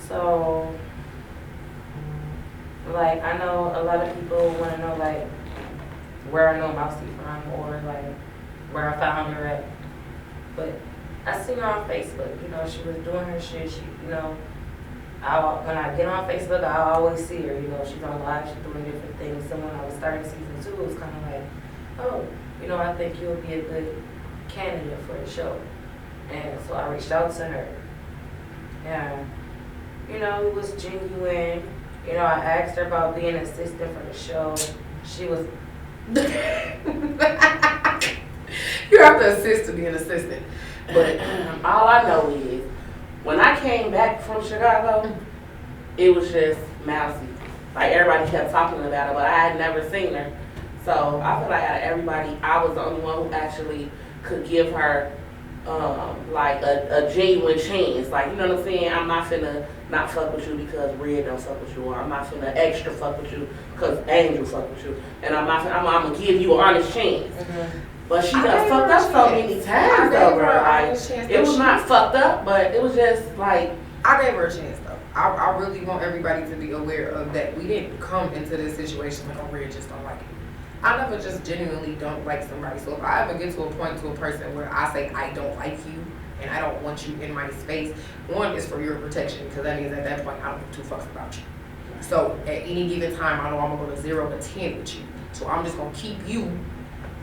So, like, I know a lot of people want to know, like, where I know Mousy from or, like, where I found her at. But I seen her on Facebook. You know, she was doing her shit. She, you know, when I get on Facebook, I always see her. You know, she's on live, she's doing different things. So when I was starting season 2, it was kind of like, oh, you know, I think you'll be a good candidate for the show. And so I reached out to her. And, you know, it was genuine. You know, I asked her about being an assistant for the show. She was... You have to assist to be an assistant. But all I know is, when I came back from Chicago, it was just Mousy. Like, everybody kept talking about her, but I had never seen her. So I feel like out of everybody, I was the only one who actually could give her like a genuine chance. Like, you know what I'm saying? I'm not finna not fuck with you because Red don't fuck with you, or I'm not finna extra fuck with you because Angel fuck with you, and I'm gonna give you an honest chance. Mm-hmm. But she done fucked up so many times though, bro. Like, it was not fucked up, but it was just like, I gave her a chance though. I really want everybody to be aware of that. We didn't come into this situation like, oh, Red just don't like you. I never just genuinely don't like somebody. So if I ever get to a point to a person where I say I don't like you and I don't want you in my space, one is for your protection, because that means at that point I don't give two fucks about you. So at any given time, I know I'm gonna go to 0 to 10 with you. So I'm just gonna keep you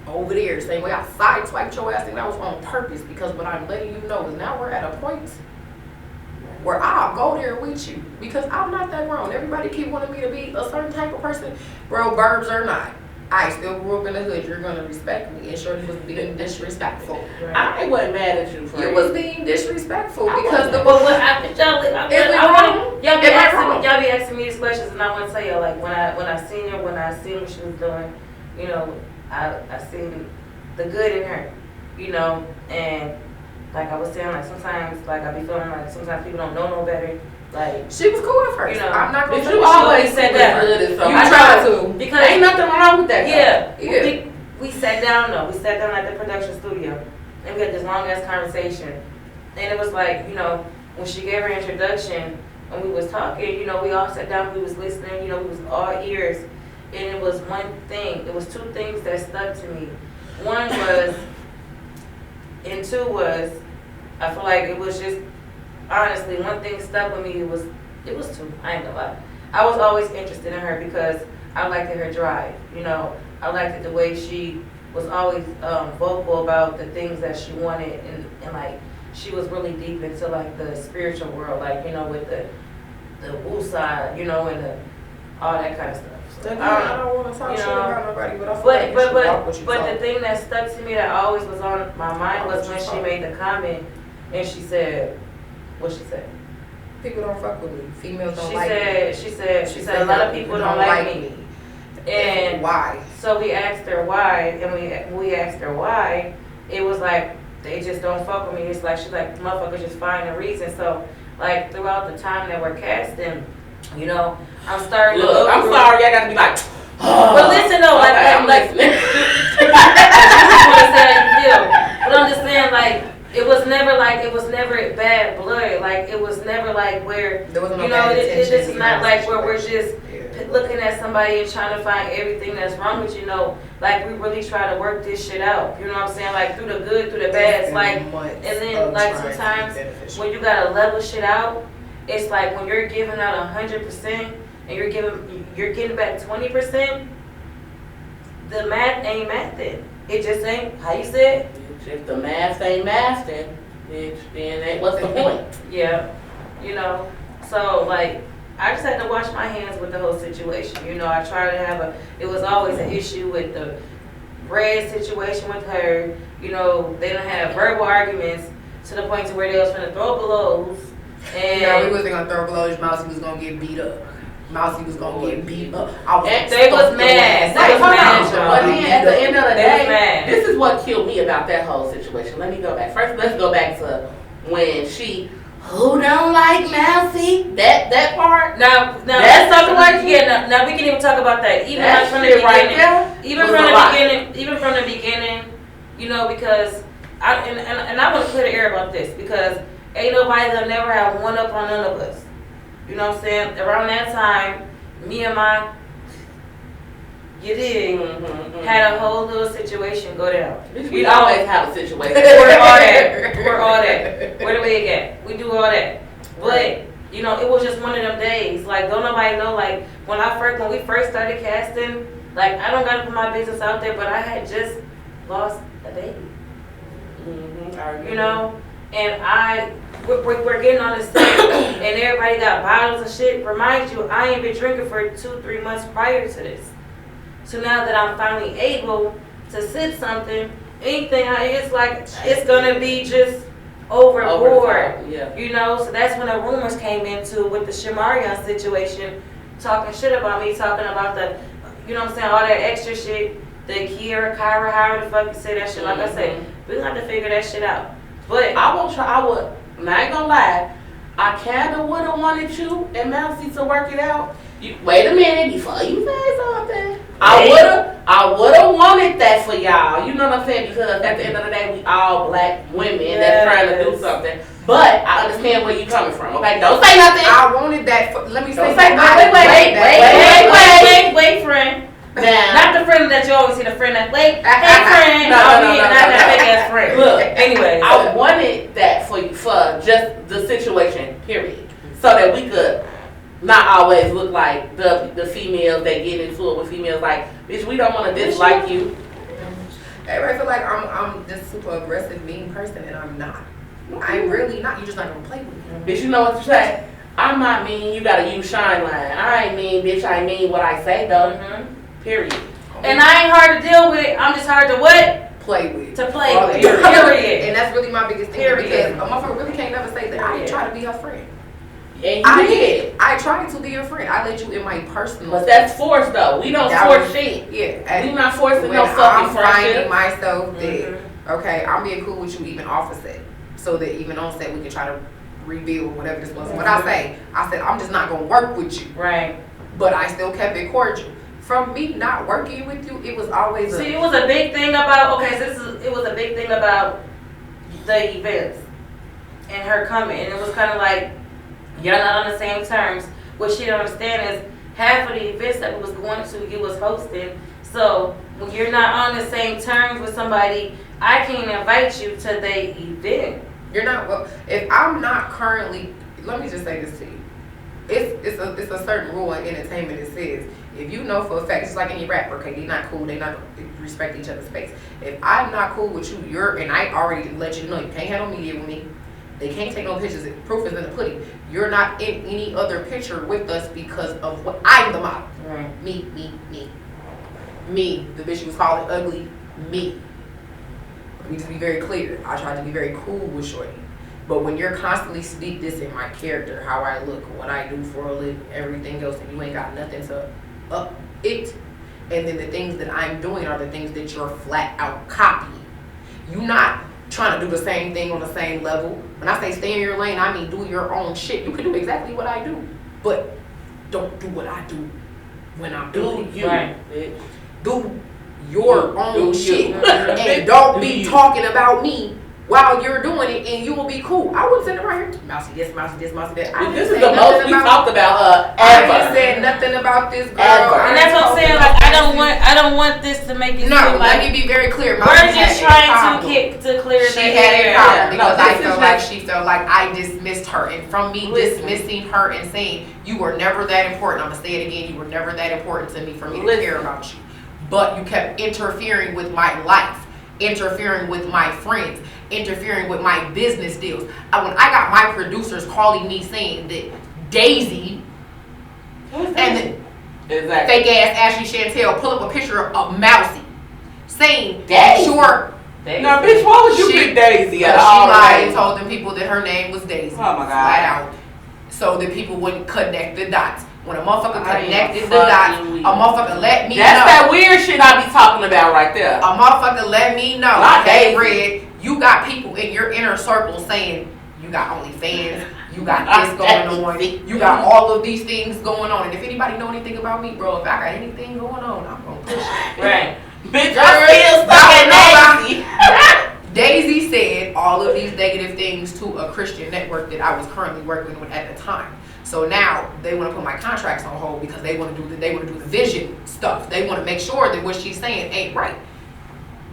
over there. Same way I sideswiped your ass, and that was on purpose, because what I'm letting you know is now we're at a point where I'll go there with you, because I'm not that grown. Everybody keep wanting me to be a certain type of person. Bro, burbs or not, I still grew up in the hood. You're gonna respect me. And Shorty was being disrespectful. Right. I wasn't mad at you, friend. You was being disrespectful because the y'all be asking me these questions, and I want to tell you, like, when I seen her, when I seen what she was doing, you know, I seen the good in her, you know, and like I was saying, like, sometimes, like, I be feeling like sometimes people don't know no better. Like, she was cool at first. You know, I'm not gonna. You always said that. So you tried to, because ain't nothing wrong with that. Yeah. We sat down though. We sat down at the production studio, and we had this long ass conversation. And it was like, you know, when she gave her introduction, and we was talking, you know, we all sat down, we was listening, you know, we was all ears. And it was one thing. It was two things that stuck to me. One was, and two was, I feel like it was just. Honestly, one thing stuck with me, it was two, I ain't gonna lie. I was always interested in her because I liked her drive, you know. I liked the way she was always vocal about the things that she wanted, and like, she was really deep into like the spiritual world, like, you know, with the woosah, you know, and all that kind of stuff. So, I don't want to talk shit about nobody, but I feel like but the thing that stuck to me that always was on my mind was when she made the comment, and she said, what she said? People don't fuck with me. Females don't like me. She said a lot of people don't like me. And why? So we asked her why, and we asked her why. It was like, they just don't fuck with me. It's like, she's like, motherfuckers just find a reason. So, like, throughout the time that we're casting, you know, I'm starting to look. I'm sorry, I gotta be like, but listen though, like, okay, I'm like, but I'm just saying, like, it was never bad blood. Like, it was never like where, there wasn't no, you know, this is not like where we're just looking at somebody and trying to find everything that's wrong with you. Know, like, we really try to work this shit out. You know what I'm saying? Like, through the good, through the bad. It's like, and then like sometimes when you gotta level shit out, it's like when you're giving out 100% and you're getting back 20%. The math ain't mathing. It just ain't. How you said? If the math ain't mathing, then what's the point? Yeah, you know. So like, I just had to wash my hands with the whole situation. You know, I tried to have it was always an issue with the Red situation with her. You know, they don't have verbal arguments to the point to where they was gonna throw blows. And no, we wasn't gonna throw blows. Mousy was gonna get beat up. Mousy was gonna get beat up. They was mad. But then at the end of the day, this is what killed me about that whole situation. Let me go back. First, let's go back to when who don't like Mousy? That part? Now that's something like now we can even talk about that. Even like from the beginning. Right even from the beginning, you know, because I want to clear the air about this, because ain't nobody that'll never have one up on none of us. You know what I'm saying? Around that time, me and my, you dig, had a whole little situation go down. We always have a situation. We're all that. We're all that. Where the wig at? We do all that. But, you know, it was just one of them days. Like, don't nobody know, like, when we first started casting, like, I don't gotta put my business out there, but I had just lost a baby. You know? And we're getting on the set, and everybody got bottles and shit. Remind you, I ain't been drinking for 2-3 months prior to this. So now that I'm finally able to sip something, it's like, it's gonna be just overboard. Yeah. You know, so that's when the rumors came into with the Shamarion situation, talking shit about me, talking about the, you know what I'm saying, all that extra shit, the Kyra, however the fuck you say that shit. Like I said, we gonna have to figure that shit out. But I ain't gonna lie, I kinda would've wanted you and Mousy to work it out. Wait a minute before you say something. I would've wanted that for y'all. You know what I'm saying? Because at the end of the day, we all black women that's trying to do something. But I understand where you coming from. Okay, don't say nothing. I wanted that. Let me say Don't say wait, friend. Now, Not the friend that you always see, the friend that, hey friend, No. not that fake ass friend. Look, Anyway, I wanted that for you, for just the situation, period. So that we could not always look like the females that get into it with females like, bitch, we don't want to dislike you. Everybody feel like I'm this super aggressive, mean person, and I'm not. I'm really not. You're just not gonna play with me. Bitch, you know what to say? I'm not mean, you gotta use shine line. I ain't mean, bitch, I mean what I say though. Period. And I ain't hard to deal with. I'm just hard to what? Play with. To play Well, with. period. Period. And that's really my biggest thing. Period. Because a motherfucker really can't never say that I didn't try to be her friend. And I you did. did. I tried to be your friend. I let you in my personal. But that's forced though. We don't That force was- shit. Yeah. We not forcing When no I'm fucking finding friendship. myself that, okay, I'm being cool with you even off of set. So that even on set we can try to rebuild whatever this was. What I said, I'm just not gonna work with you. Right. But I still kept it cordial. From me not working with you, it was always See, it was a big thing about, it was a big thing about the events and her coming. And it was kind of like, y'all not on the same terms. What she don't understand is half of the events that we was going to, you was hosting. So when you're not on the same terms with somebody, I can't invite you to the event. You're not, well, if I'm not currently, let me just say this to you. It's a certain rule in entertainment that says, if you know for a fact, it's like any rapper, okay, they not cool, they not respect each other's space. If I'm not cool with you, and I already let you know, you can't have no media with me. They can't take no pictures. Proof is in the pudding. You're not in any other picture with us because of what I'm the model. Right. Me. Me, the bitch you was calling ugly, me. Let me just be very clear. I tried to be very cool with Shorty. But when you're constantly speak this in my character, how I look, what I do for a living, everything else, and you ain't got nothing to up it, and then the things that I'm doing are the things that you're flat out copying. You're not trying to do the same thing on the same level. When I say stay in your lane, I mean do your own shit. You can do exactly what I do, but don't do what I do when I'm doing it. Right. Do your own shit. And And don't be talking about me while you're doing it, and you will be cool. I wouldn't sit around here, mousy this, mousy that. I This didn't is say the most nothing we talked about her I didn't ever. say nothing about this girl. Ever. And that's what I'm saying. Like, I don't want this to make it No, seem let like me be very clear. we're Mousy just had a trying problem. to clear She the had a air. problem Yeah, because no, I this felt is like just- she felt like I dismissed her, and from me Listen. dismissing her and saying you were never that important. I'm gonna say it again. You were never that important to me for me to Listen. care about you. But you kept interfering with my life, interfering with my friends, interfering with my business deals. When I got my producers calling me saying that Daisy and the Exactly. fake ass Ashley Chantel pull up a picture of Mousy saying Daisy? sure. Now, bitch, why would you She- pick Daisy She out of all the lied and names? told them people that her name was Daisy. Oh my God. Flat out. So that people wouldn't connect the dots. When a motherfucker I am connected the dots, fucking a weak. motherfucker let me That's know. that weird shit I be talking about right there. A motherfucker let me know. Not Hey, Daisy. Red, you got people in your inner circle saying you got OnlyFans, you got this going on, you got all of these things going on. And if anybody know anything about me, bro, if I got anything going on, I'm gonna push it. Right. Bitch, Girl, I'm still stuck y'all know at Daisy. Daisy said all of these negative things to a Christian network that I was currently working with at the time. So now they want to put my contracts on hold because they want to do the vision stuff. They want to make sure that what she's saying ain't right.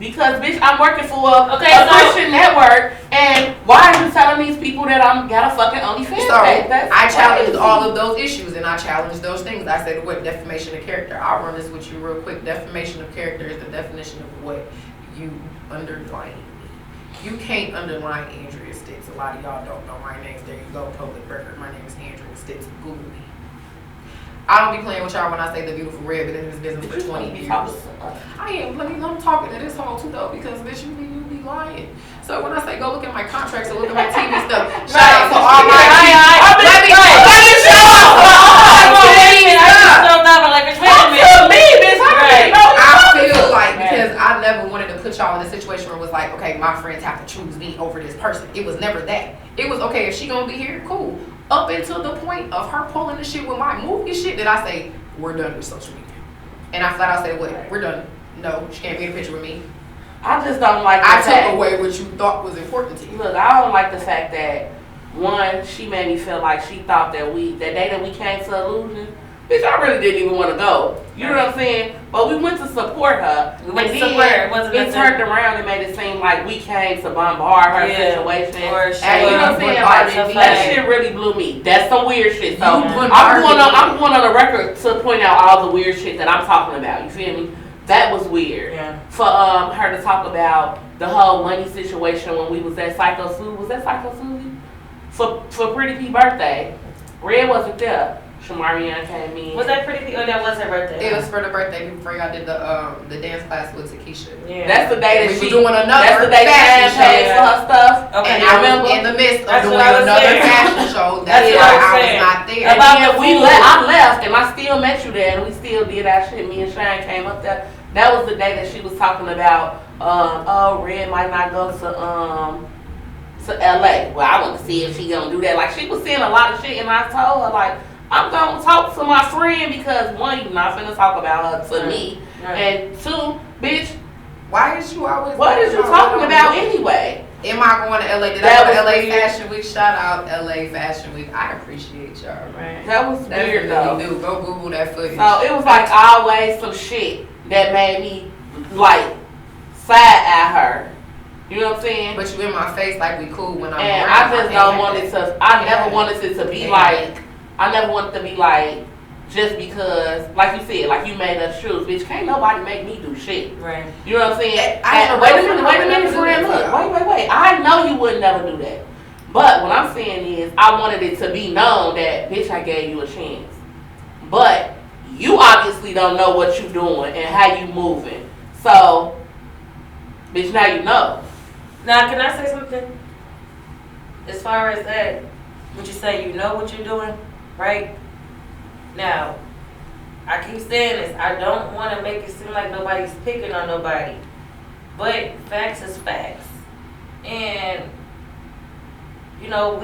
Because bitch, I'm working for a so- Christian network, and why are you telling these people that I'm got a fucking OnlyFans So page? That's I challenged crazy. all of those issues, and I challenged those things. I said, what defamation of character? I'll run this with you real quick. Defamation of character is the definition of what you underline. You can't underline Andrea Stitz. A lot of y'all don't know my name. There you go, public record. My name is Andrea Stitz. Google me. I don't be playing with y'all when I say the beautiful red, but in this business for 20 years. I am. I'm talking to this whole too though, because bitch, you be lying. So when I say go look at my contracts or look at my TV stuff, shout out to all my. Let me show I feel like because I never wanted to put y'all in a situation where it was like, okay, my friends have to choose me over this person. It was never that. It was okay if she gonna be here, cool. Up until the point of her pulling the shit with my movie shit, that I say we're done with social media, and I flat out said, "What? We're done. No, she can't be in a picture with me." I just don't like. I took away what you thought was important to you. Look, I don't like the fact that one, she made me feel like she thought that that day that we came to Illusion, bitch, I really didn't even want to go. You know what I'm saying? But we went to support her. We went to And then support her. It wasn't it nothing- turned around and made it seem like we came to bombard her situation. Or And you know what I'm saying? Like, that shit really blew me. That's some weird shit. So I'm going on the record to point out all the weird shit that I'm talking about. You feel me? That was weird. Yeah. For her to talk about the whole money situation when we was at Psycho Susie. Was that Psycho Susie? For Pretty P birthday. Red wasn't there. Shamarian came in. Was that Pretty P? Oh, that was her birthday. It was for the birthday before y'all did the dance class with Takesha. Yeah. That's the day that We she were doing another that's the day fashion she paid show. for her stuff. Okay. And I I remember. was in the midst of That's doing what I was another saying. fashion show. That's That's what why I was I was saying. not there. About And the we food. I left and I still met you there and we still did our shit. Me and Shane came up there. That was the day that she was talking about Red might not go to LA. Well, I want to see if she gonna do that. Like, she was saying a lot of shit, and I told her, like, I'm gonna talk to my friend because one, you're not finna talk about her to me, and two, bitch, Why is you always? what is you talking about anyway? Am I going to LA? Did That I go to was LA weird. Fashion Week? Shout out LA Fashion Week. I appreciate y'all. Right. That was That's weird though. really do. Go Google that footage. So it was like always some shit that made me like side eye her. You know what I'm saying? But you in my face like we cool when I'm And around. I just don't want it to. I never wanted it to be like. I never wanted to be like. Just because, like you said, like you made us choose, bitch. Can't nobody make me do shit. Right. You know what I'm saying? I And never wait a wrote minute, for her. friend. Look, wait. I know you would never do that. But what I'm saying is, I wanted it to be known that, bitch, I gave you a chance. But you obviously don't know what you doing and how you moving. So, bitch, now you know. Now, can I say something? As far as that, would you say you know what you're doing, right? Now, I keep saying this. I don't want to make it seem like nobody's picking on nobody. But facts is facts. And, you know,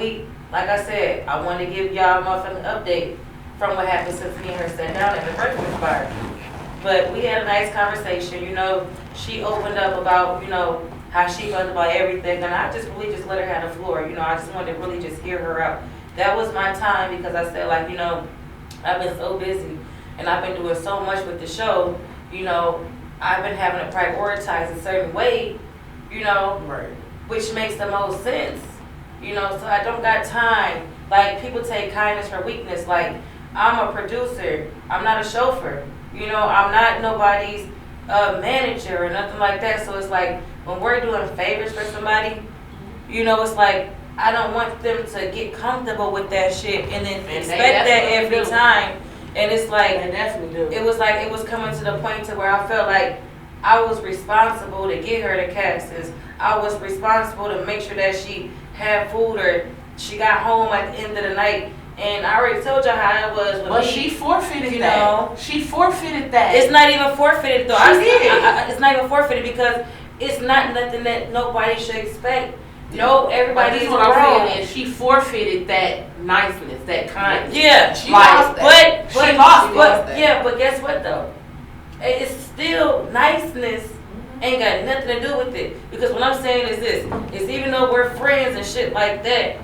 like I said, I want to give y'all a motherfucking update from what happened since me and her sat down at the breakfast bar. But we had a nice conversation, you know. She opened up about, you know, how she felt about everything. And I just really just let her have the floor. You know, I just wanted to really just hear her out. That was my time because I said, like, you know, I've been so busy and I've been doing so much with the show, you know, I've been having to prioritize a certain way, you know, Right. which makes the most sense, you know, so I don't got time. Like, people take kindness for weakness. Like, I'm a producer, I'm not a chauffeur, you know, I'm not nobody's manager or nothing like that. So it's like, when we're doing favors for somebody, you know, it's like, I don't want them to get comfortable with that shit and then expect that every time. And it's like, They definitely do. it was coming to the point to where I felt like I was responsible to get her the castings. I was responsible to make sure that she had food or she got home at the end of the night. And I already told y'all how it was with But me. she forfeited you that. know. She forfeited that. It's not even forfeited though. She did. It's not even forfeited because it's not nothing that nobody should expect. No, But everybody's this is what I'm wrong. saying is she forfeited that niceness, that kindness. Yeah, She Like, lost that. but She lost that. yeah, but guess what though? It's still niceness ain't got nothing to do with it. Because what I'm saying is this: is even though we're friends and shit like that,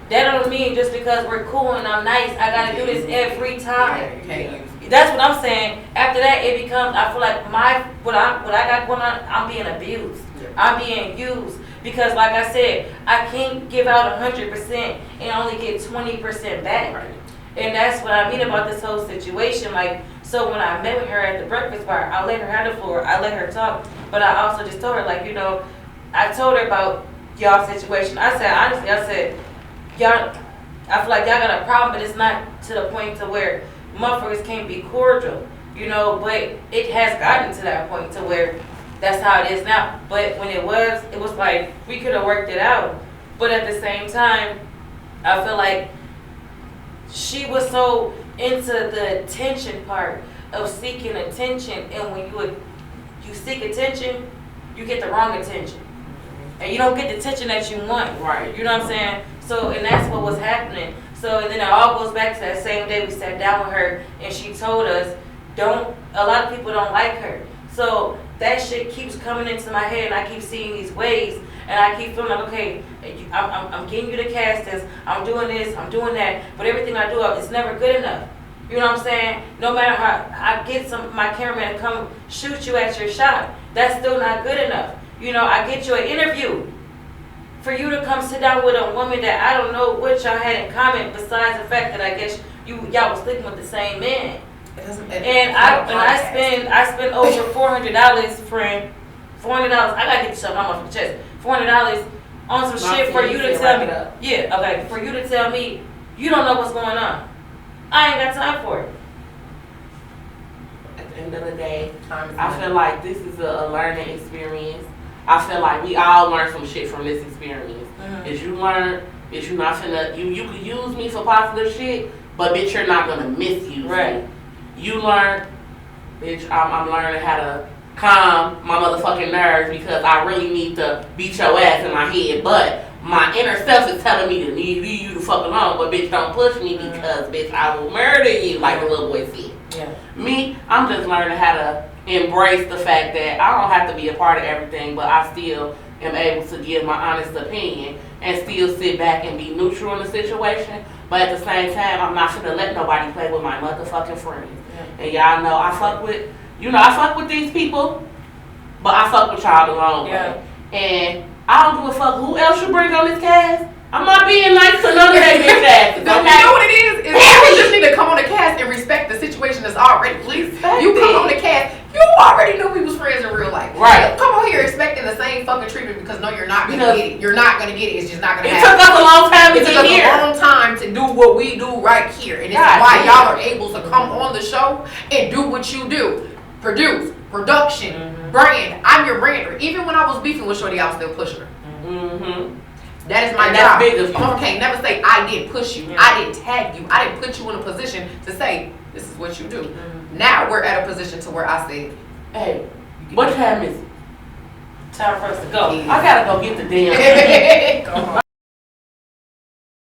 that don't mean just because we're cool and I'm nice, I gotta do this every time. You can't use it. That's what I'm saying. After that, it becomes, I feel like what I got going on, I'm being abused. Yeah. I'm being used. Because like I said, I can't give out 100% and only get 20% back. Right. And that's what I mean about this whole situation. Like, so when I met with her at the breakfast bar, I let her have the floor, I let her talk, but I also just told her, like, you know, I told her about y'all situation. I said, honestly, I said, y'all, I feel like y'all got a problem, but it's not to the point to where motherfuckers can't be cordial, you know, but it has gotten to that point to where that's how it is now. But when it was like, we could have worked it out. But at the same time, I feel like she was so into the attention part of seeking attention, and when you seek attention, you get the wrong attention. And you don't get the attention that you want. Right. You know what I'm saying? So, and that's what was happening. So, and then it all goes back to that same day we sat down with her and she told us, a lot of people don't like her. So that shit keeps coming into my head and I keep seeing these ways and I keep feeling like, okay, I'm getting you the castings, I'm doing this, I'm doing that, but everything I do, it's never good enough. You know what I'm saying? No matter how I get my cameraman to come shoot you at your shot, that's still not good enough. You know, I get you an interview. For you to come sit down with a woman that I don't know what y'all had in common besides the fact that I guess y'all was sleeping with the same man. And I spend over $400, friend. $400. I gotta get this up my motherfucking chest. $400 on some shit for you to tell me. Yeah, okay. For you to tell me you don't know what's going on. I ain't got time for it. At the end of the day, Time is I money. feel like this is a learning experience. I feel like we all learn some shit from this experience. Mhm. Is you learn, is you not finna, you could use me for positive shit, but bitch, you're not gonna misuse Right. me. You learn, bitch, I'm learning how to calm my motherfucking nerves because I really need to beat your ass in my head, but my inner self is telling me to leave you the fuck alone, but bitch, don't push me because bitch, I will murder you, like the little boy said. Yeah. Me, I'm just learning how to embrace the fact that I don't have to be a part of everything, but I still am able to give my honest opinion and still sit back and be neutral in the situation. But at the same time, I'm not gonna let nobody play with my motherfucking friends. Yeah. And y'all know I fuck with these people, but I fuck with y'all the long way. And I don't give a fuck who else you bring on this cast. I'm not being nice to none of that bitch asses. You know what it is? You just need to come on the cast and respect the situation that's already. Please, you come on the cast. You already knew we was friends in real life. Right. Come on here expecting the same fucking treatment because no, you're not gonna get it. You're not gonna get it. It's just not gonna It happen. took us a long time to It took get us here. a long time to do what we do right here, and this God is why damn. y'all are able to come on the show and do what you do. Produce, production, brand. I'm your brander. Even when I was beefing with Shorty, I was still pushing her. Mm-hmm. That is my And job. that's big of you. Mama can't never say I didn't push you. Yeah. I didn't tag you. I didn't put you in a position to say this is what you do. Now we're at a position to where I say, Hey, what time is it? Time for us to go. I gotta go get the damn. Come on.